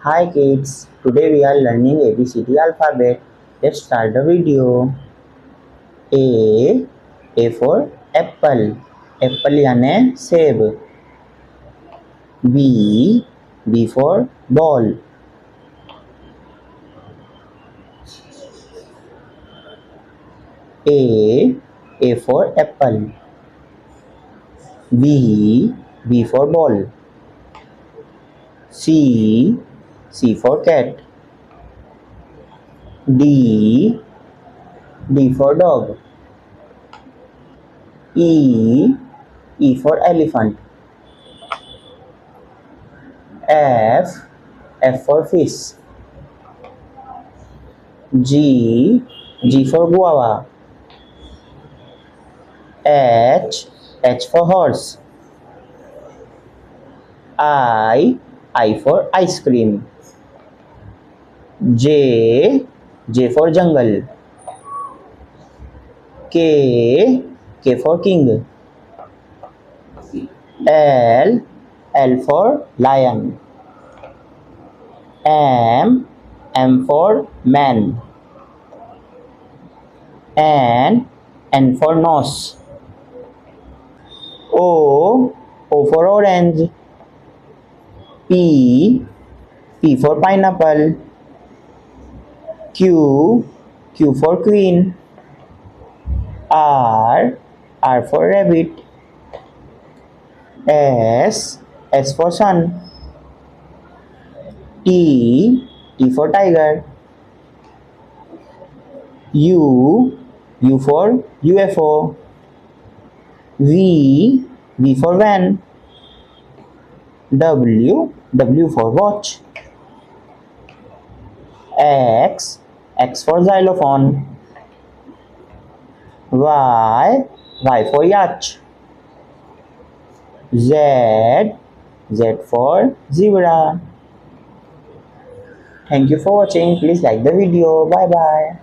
Hi kids, today we are learning ABCD alphabet. Let's start the video. A. A for apple. Apple याने सेब. B. B for ball. A. A for apple. B. B for ball. C. C for cat. D. D for dog. E. E for elephant. F. F for fish. G. G for guava. H. H for horse. I for ice cream. J. J for jungle. K. K for king. L. L for lion. M. M for man. N for nose. O. O for orange. P. P for pineapple. Q. Q for queen. R. R for rabbit. S. S for sun. T. T for tiger. U. U for UFO. V. V for van. W. W for watch. X. X for xylophone. Y. Y for yacht. Z. Z for zebra. Thank you for watching. Please like the video. Bye bye.